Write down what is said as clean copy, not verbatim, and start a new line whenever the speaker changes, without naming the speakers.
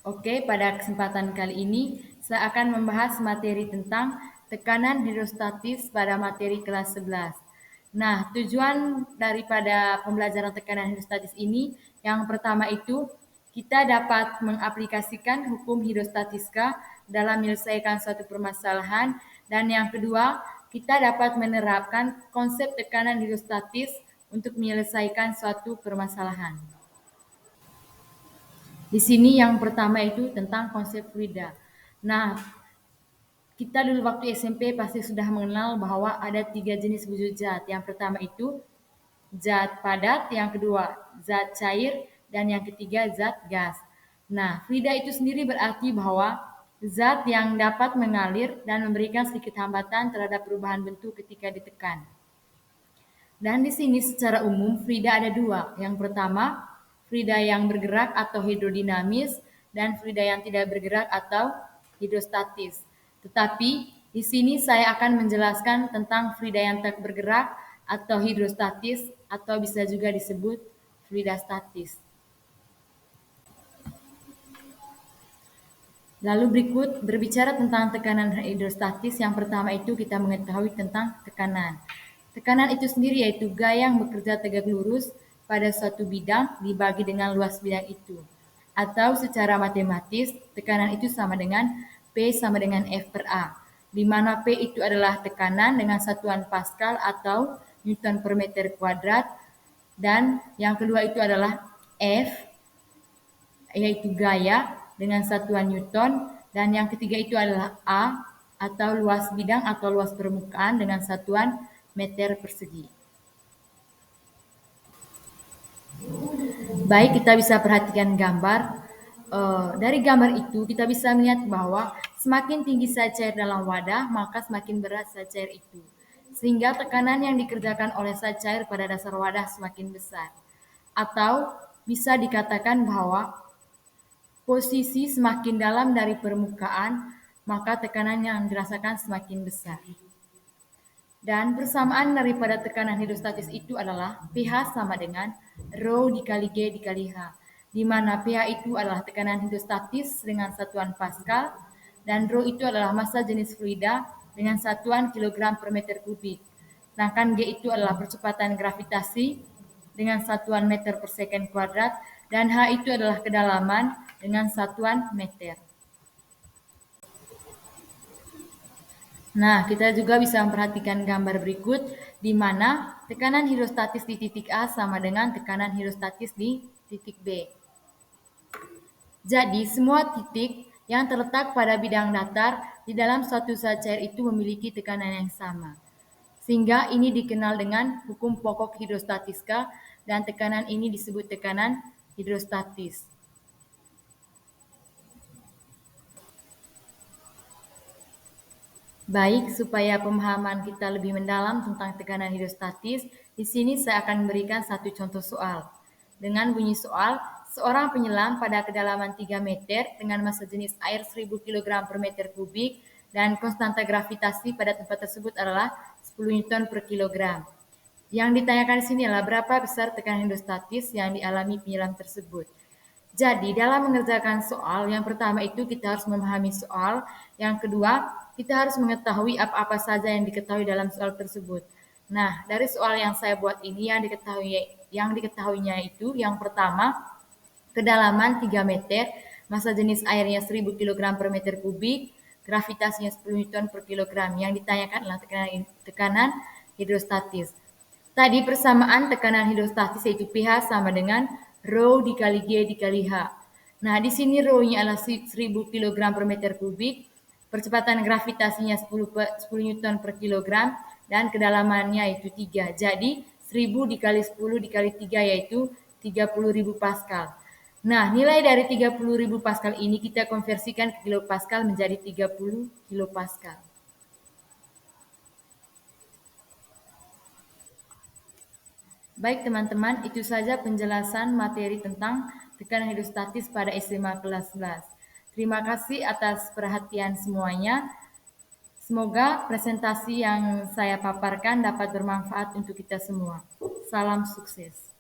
Oke, pada kesempatan kali ini saya akan membahas materi tentang tekanan hidrostatis pada materi kelas 11. Nah, tujuan daripada pembelajaran tekanan hidrostatis ini yang pertama itu kita dapat mengaplikasikan hukum hidrostatika dalam menyelesaikan suatu permasalahan, dan yang kedua kita dapat menerapkan konsep tekanan hidrostatis untuk menyelesaikan suatu permasalahan. Di sini yang pertama itu tentang konsep fluida. Nah, kita dulu waktu SMP pasti sudah mengenal bahwa ada 3 jenis wujud zat. Yang pertama itu zat padat, yang kedua zat cair, dan yang ketiga zat gas. Nah, fluida itu sendiri berarti bahwa zat yang dapat mengalir dan memberikan sedikit hambatan terhadap perubahan bentuk ketika ditekan. Dan di sini secara umum fluida ada dua. Yang pertama, fluida yang bergerak atau hidrodinamis, dan fluida yang tidak bergerak atau hidrostatis. Tetapi di sini saya akan menjelaskan tentang fluida yang tak bergerak atau hidrostatis, atau bisa juga disebut fluida statis. Lalu berikut berbicara tentang tekanan hidrostatis. Yang pertama itu kita mengetahui tentang tekanan. Tekanan itu sendiri yaitu gaya yang bekerja tegak lurus pada suatu bidang dibagi dengan luas bidang itu. Atau secara matematis, tekanan itu sama dengan P sama dengan F per A, di mana P itu adalah tekanan dengan satuan Pascal atau Newton per meter kuadrat, dan yang kedua itu adalah F, yaitu gaya dengan satuan Newton, dan yang ketiga itu adalah A atau luas bidang atau luas permukaan dengan satuan meter persegi. Baik, kita bisa perhatikan gambar. Dari gambar itu kita bisa melihat bahwa semakin tinggi zat cair dalam wadah, maka semakin berat zat cair itu. Sehingga tekanan yang dikerjakan oleh zat cair pada dasar wadah semakin besar. Atau bisa dikatakan bahwa posisi semakin dalam dari permukaan, maka tekanan yang dirasakan semakin besar. Dan persamaan daripada tekanan hidrostatis itu adalah pH sama dengan Rho dikali G dikali H, di mana pH itu adalah tekanan hidrostatis dengan satuan Pascal, dan Rho itu adalah massa jenis fluida dengan satuan kilogram per meter kubik. Sedangkan G itu adalah percepatan gravitasi dengan satuan meter per second kuadrat, dan H itu adalah kedalaman dengan satuan meter. Nah, kita juga bisa memperhatikan gambar berikut, di mana tekanan hidrostatis di titik A sama dengan tekanan hidrostatis di titik B. Jadi, semua titik yang terletak pada bidang datar di dalam suatu zat cair itu memiliki tekanan yang sama. Sehingga ini dikenal dengan hukum pokok hidrostatika, dan tekanan ini disebut tekanan hidrostatis. Baik, supaya pemahaman kita lebih mendalam tentang tekanan hidrostatis, di sini saya akan memberikan satu contoh soal. Dengan bunyi soal, seorang penyelam pada kedalaman 3 meter dengan massa jenis air 1000 kg per meter kubik, dan konstanta gravitasi pada tempat tersebut adalah 10 Newton per kilogram. Yang ditanyakan di sini adalah berapa besar tekanan hidrostatis yang dialami penyelam tersebut. Jadi dalam mengerjakan soal, yang pertama itu kita harus memahami soal, yang kedua kita harus mengetahui apa-apa saja yang diketahui dalam soal tersebut. Nah, dari soal yang saya buat ini yang diketahuinya itu yang pertama, kedalaman 3 meter, massa jenis airnya 1000 kg per meter kubik, gravitasinya 10 Newton per kilogram. Yang ditanyakan adalah tekanan hidrostatis. Tadi persamaan tekanan hidrostatis yaitu pH sama dengan Rho dikali G dikali H. Nah, di sini Rho-nya adalah 1000 kg per meter kubik, percepatan gravitasinya 10 Newton per kilogram, dan kedalamannya yaitu 3. Jadi 1000 dikali 10 dikali 3 yaitu 30.000 Pascal. Nah, nilai dari 30.000 Pascal ini kita konversikan ke kilopascal menjadi 30 kilopascal. Baik teman-teman, itu saja penjelasan materi tentang tekanan hidrostatis pada SMA kelas 11. Terima kasih atas perhatian semuanya. Semoga presentasi yang saya paparkan dapat bermanfaat untuk kita semua. Salam sukses.